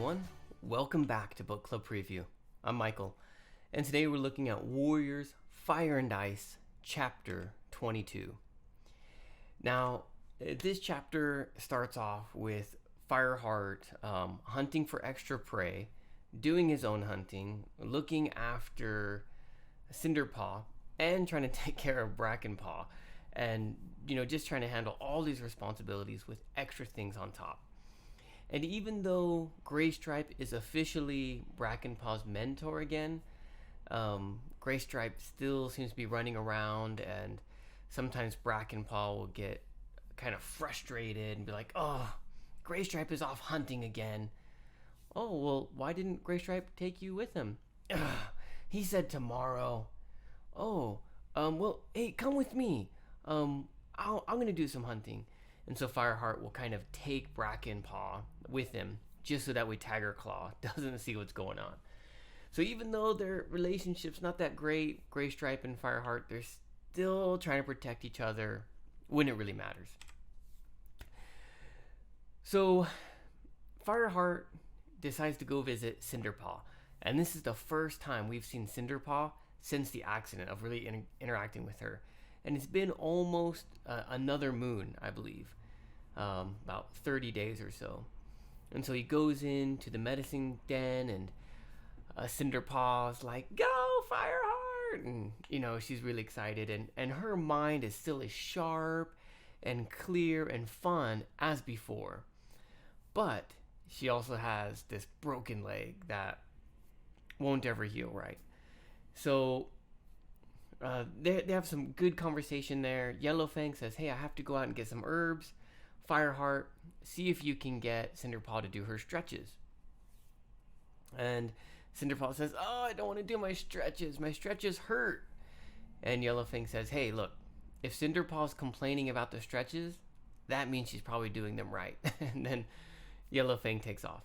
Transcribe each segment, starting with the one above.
everyone. Welcome back to Book Club Preview. I'm Michael, and today we're looking at Warriors Fire and Ice, Chapter 22. Now, this chapter starts off with Fireheart hunting for extra prey, doing his own hunting, looking after Cinderpaw, and trying to take care of Brackenpaw, and just trying to handle all these responsibilities with extra things on top. And even though Graystripe is officially Brackenpaw's mentor again, Graystripe still seems to be running around, and sometimes Brackenpaw will get kind of frustrated and be like, "Oh, Graystripe is off hunting again." "Oh, well, why didn't Graystripe take you with him?" "He said tomorrow." "Oh, well, hey, come with me. I'm gonna do some hunting." And so Fireheart will kind of take Brackenpaw with him just so that way Tigerclaw doesn't see what's going on. So even though their relationship's not that great, Graystripe and Fireheart, they're still trying to protect each other when it really matters. So Fireheart decides to go visit Cinderpaw. And this is the first time we've seen Cinderpaw since the accident of really interacting with her. And it's been almost another moon, I believe, about 30 days or so. And so he goes into the medicine den, and Cinderpaw's like, "Go, Fireheart!" And, she's really excited. And her mind is still as sharp and clear and fun as before. But she also has this broken leg that won't ever heal right. So they have some good conversation there. Yellowfang says, "Hey, I have to go out and get some herbs." Fireheart, see if you can get Cinderpaw to do her stretches. And Cinderpaw says, "Oh, I don't want to do my stretches. My stretches hurt." And Yellowfang says, "Hey, look, if Cinderpaw's complaining about the stretches, that means she's probably doing them right." And then Yellowfang takes off.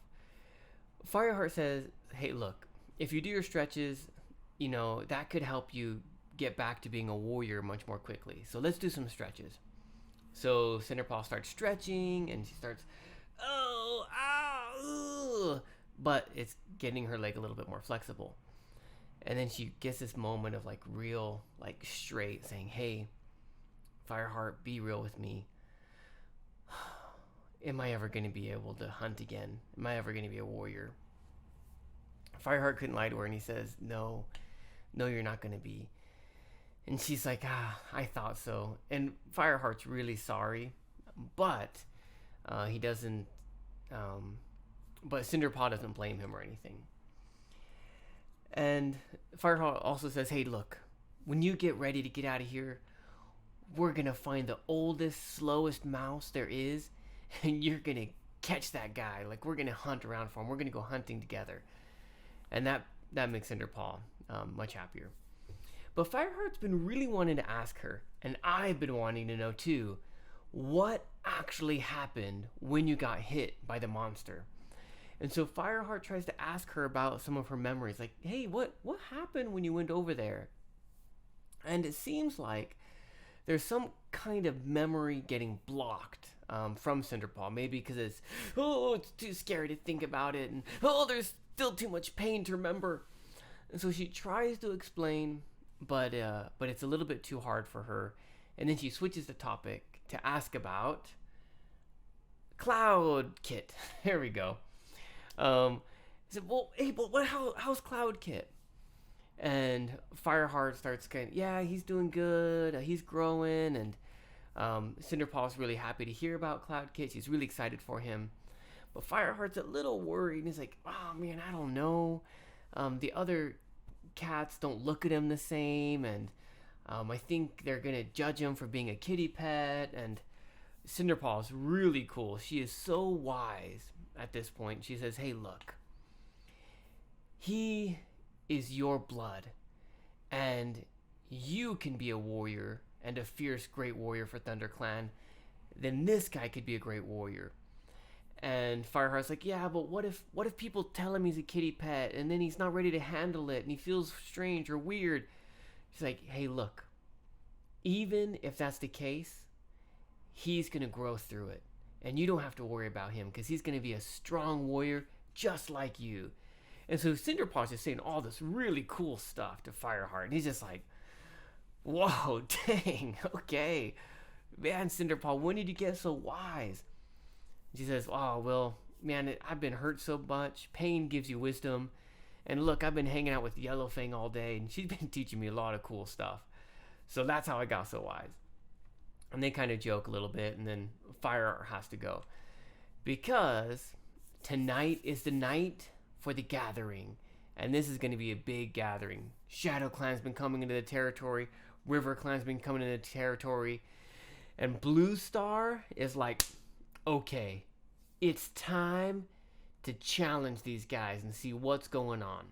Fireheart says, "Hey, look, if you do your stretches, that could help you get back to being a warrior much more quickly. So let's do some stretches." So Cinderpaw starts stretching, and she starts, "Oh, ow, ugh," but it's getting her leg a little bit more flexible. And then she gets this moment of real, straight, saying, "Hey, Fireheart, be real with me. Am I ever going to be able to hunt again? Am I ever going to be a warrior?" Fireheart couldn't lie to her, and he says, No, you're not going to be." And she's like, "I thought so." And Fireheart's really sorry, but he doesn't, but Cinderpaw doesn't blame him or anything. And Fireheart also says, "Hey, look, when you get ready to get out of here, we're going to find the oldest, slowest mouse there is, and you're going to catch that guy. We're going to hunt around for him. We're going to go hunting together." And that makes Cinderpaw much happier. But Fireheart's been really wanting to ask her, and I've been wanting to know too, what actually happened when you got hit by the monster. And so Fireheart tries to ask her about some of her memories, like, "Hey, what happened when you went over there?" And it seems like there's some kind of memory getting blocked from Cinderpaw, maybe because it's too scary to think about it, and there's still too much pain to remember. And so she tries to explain, but it's a little bit too hard for her. And then she switches the topic to ask about Cloud Kit. There we go. I said, "Well, hey, but how's Cloud Kit?" And Fireheart starts going, "Yeah, he's doing good. He's growing." And Cinderpaw's really happy to hear about Cloud Kit. She's really excited for him. But Fireheart's a little worried. He's like, "Oh, man, I don't know. The other cats don't look at him the same, and I think they're gonna judge him for being a kitty pet." And Cinderpaw's really cool. She is so wise at this point. She says, "Hey, look, he is your blood, and you can be a warrior and a fierce great warrior for ThunderClan. Then this guy could be a great warrior." And Fireheart's like, "Yeah, but what if people tell him he's a kitty pet, and then he's not ready to handle it, and he feels strange or weird?" She's like, "Hey, look, even if that's the case, he's gonna grow through it, and you don't have to worry about him, because he's gonna be a strong warrior just like you. And so Cinderpaw's just saying all this really cool stuff to Fireheart. And he's just like, whoa, dang, okay. Man, Cinderpaw, when did you get so wise? She says, oh, well, man, I've been hurt so much. Pain gives you wisdom. And look, I've been hanging out with Yellowfang all day, and she's been teaching me a lot of cool stuff. So that's how I got so wise. And they kind of joke a little bit, and then Fireheart has to go. Because tonight is the night for the gathering. And this is going to be a big gathering. Shadow Clan's been coming into the territory. River Clan's been coming into the territory. And Blue Star is like, okay, it's time to challenge these guys and see what's going on.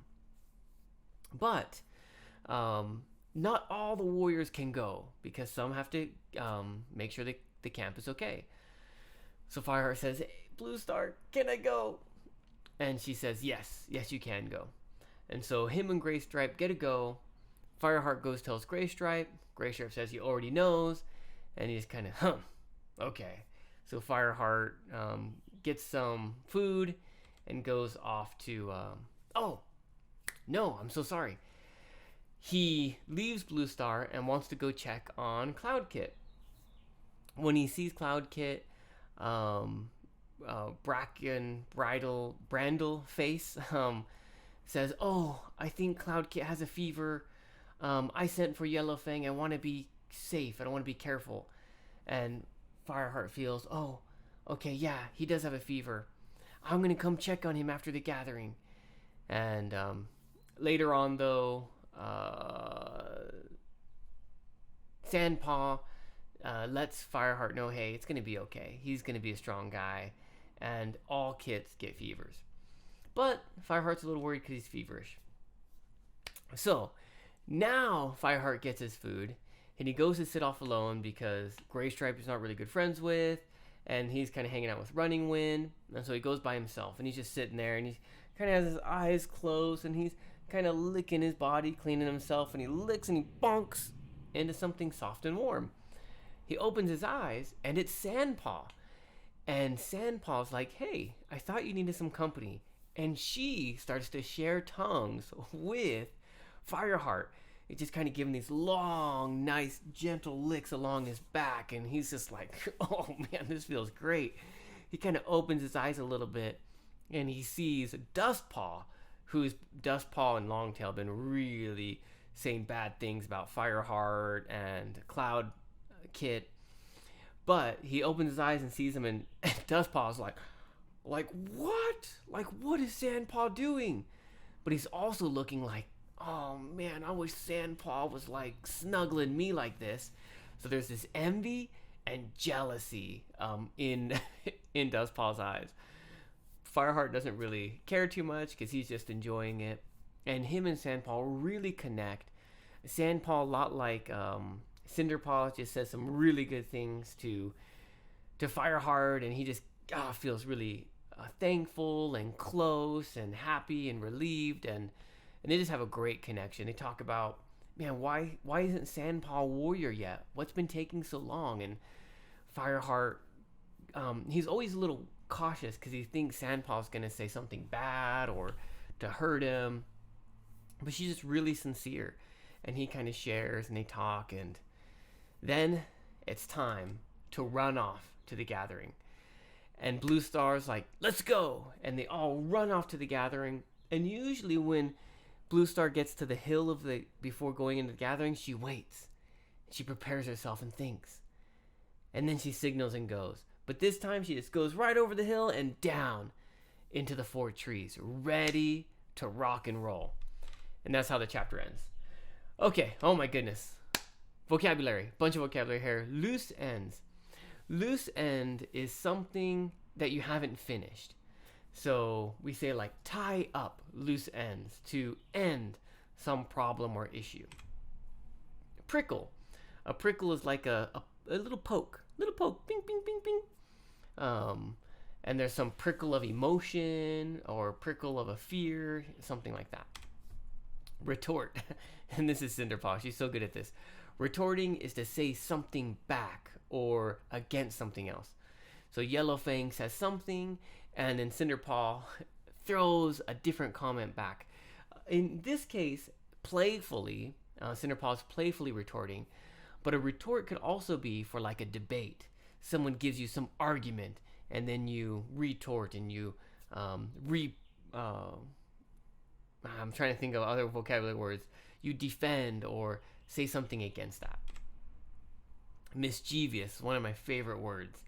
But not all the warriors can go, because some have to make sure that the camp is okay. So Fireheart says, hey, Blue Star, can I go? And she says, yes, you can go. And so him and Graystripe get to go. Fireheart goes, tells Graystripe. Graystripe says he already knows. And he's kind of, okay. So Fireheart gets some food and goes off to, oh, no, I'm so sorry. He leaves Blue Star and wants to go check on Cloudkit. When he sees Cloudkit, Bracken Brandle face says, oh, I think Cloudkit has a fever. I sent for Yellowfang. I want to be safe. I don't want to be careful. And Fireheart feels, oh, okay, yeah, he does have a fever. I'm going to come check on him after the gathering. And later on, though, Sandpaw lets Fireheart know, hey, it's going to be okay. He's going to be a strong guy. And all kits get fevers. But Fireheart's a little worried because he's feverish. So now Fireheart gets his food. And he goes to sit off alone because Graystripe is not really good friends with. And he's kind of hanging out with Running Wind. And so he goes by himself. And he's just sitting there. And he kind of has his eyes closed. And he's kind of licking his body, cleaning himself. And he licks and he bonks into something soft and warm. He opens his eyes. And it's Sandpaw. And Sandpaw's like, hey, I thought you needed some company. And she starts to share tongues with Fireheart. It's just kind of giving these long, nice, gentle licks along his back. And he's just like, oh man, this feels great. He kind of opens his eyes a little bit. And he sees Dustpaw, who's Dustpaw and Longtail been really saying bad things about Fireheart and Cloudkit. But he opens his eyes and sees him, and Dustpaw's like what? Like, what is Sandpaw doing? But he's also looking like, oh man, I wish Sandpaw was like snuggling me like this. So there's this envy and jealousy in Dustpaw's eyes. Fireheart doesn't really care too much because he's just enjoying it. And him and Sandpaw really connect. Sandpaw, a lot like Cinderpaw, just says some really good things to Fireheart, and he just feels really thankful and close and happy and relieved, and they just have a great connection. They talk about, man, why isn't Sandpaw warrior yet? What's been taking so long? And Fireheart, he's always a little cautious because he thinks Sandpaw's gonna say something bad or to hurt him, but she's just really sincere. And he kind of shares and they talk, and then it's time to run off to the gathering. And Blue Star's like, let's go. And they all run off to the gathering. And usually when Blue Star gets to the hill before going into the gathering, she waits. She prepares herself and thinks. And then she signals and goes. But this time she just goes right over the hill and down into the 4 trees, ready to rock and roll. And that's how the chapter ends. Okay, oh my goodness. Vocabulary, bunch of vocabulary here. Loose ends. Loose end is something that you haven't finished. So we say like tie up loose ends to end some problem or issue. Prickle. A prickle is like a little poke. Little poke. Bing, bing, bing, bing. And there's some prickle of emotion or prickle of a fear, something like that. Retort. And this is Cinderpaw. She's so good at this. Retorting is to say something back or against something else. So Yellowfang says something, and then Cinderpaw throws a different comment back. In this case, playfully, Cinderpaw playfully retorting, but a retort could also be for like a debate. Someone gives you some argument, and then you retort and you I'm trying to think of other vocabulary words. You defend or say something against that. Mischievous, one of my favorite words,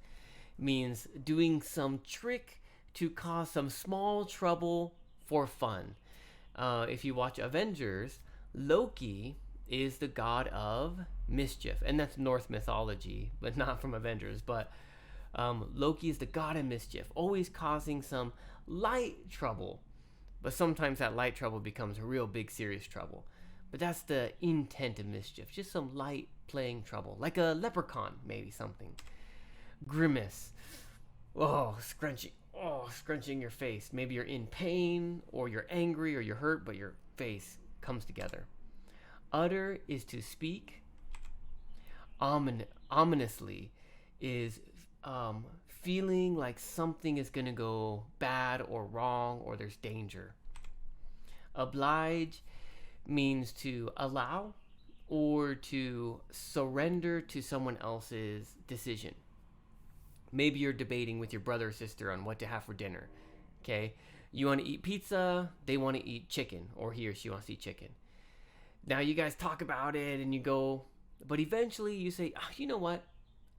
means doing some trick to cause some small trouble for fun. If you watch Avengers, Loki is the god of mischief, and that's Norse mythology, but not from Avengers. But Loki is the god of mischief, always causing some light trouble, but sometimes that light trouble becomes real big, serious trouble. But that's the intent of mischief, just some light playing trouble, like a leprechaun, maybe something. Grimace, scrunching your face. Maybe you're in pain, or you're angry, or you're hurt, but your face comes together. Utter is to speak. Ominously is feeling like something is going to go bad or wrong, or there's danger. Oblige means to allow or to surrender to someone else's decision. Maybe you're debating with your brother or sister on what to have for dinner. Okay? You want to eat pizza, they want to eat chicken, or he or she wants to eat chicken. Now you guys talk about it and you go, but eventually you say, oh, you know what?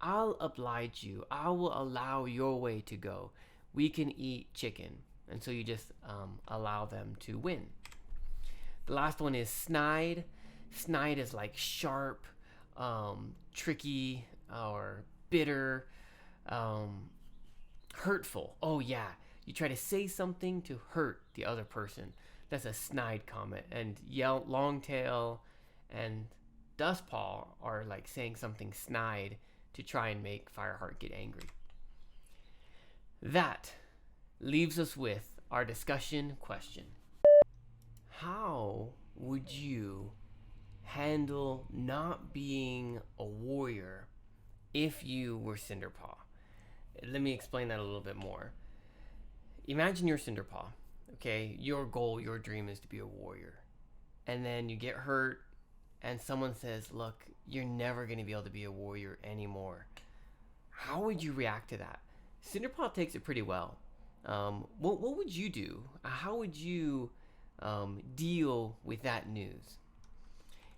I'll oblige you. I will allow your way to go. We can eat chicken. And so you just allow them to win. The last one is snide. Snide is like sharp, tricky, or bitter, hurtful. Oh yeah, you try to say something to hurt the other person. That's a snide comment. And Longtail and Dustpaw are like saying something snide to try and make Fireheart get angry. That leaves us with our discussion question. How would you handle not being a warrior if you were Cinderpaw? Let me explain that a little bit more. Imagine you're Cinderpaw. Okay, your goal, your dream is to be a warrior. And then you get hurt and someone says, look, you're never going to be able to be a warrior anymore. How would you react to that? Cinderpaw takes it pretty well. What would you do? How would you deal with that news?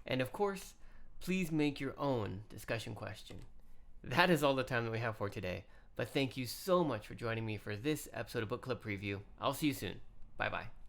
And of course, please make your own discussion question. That is all the time that we have for today. But thank you so much for joining me for this episode of Book Club Preview. I'll see you soon. Bye-bye.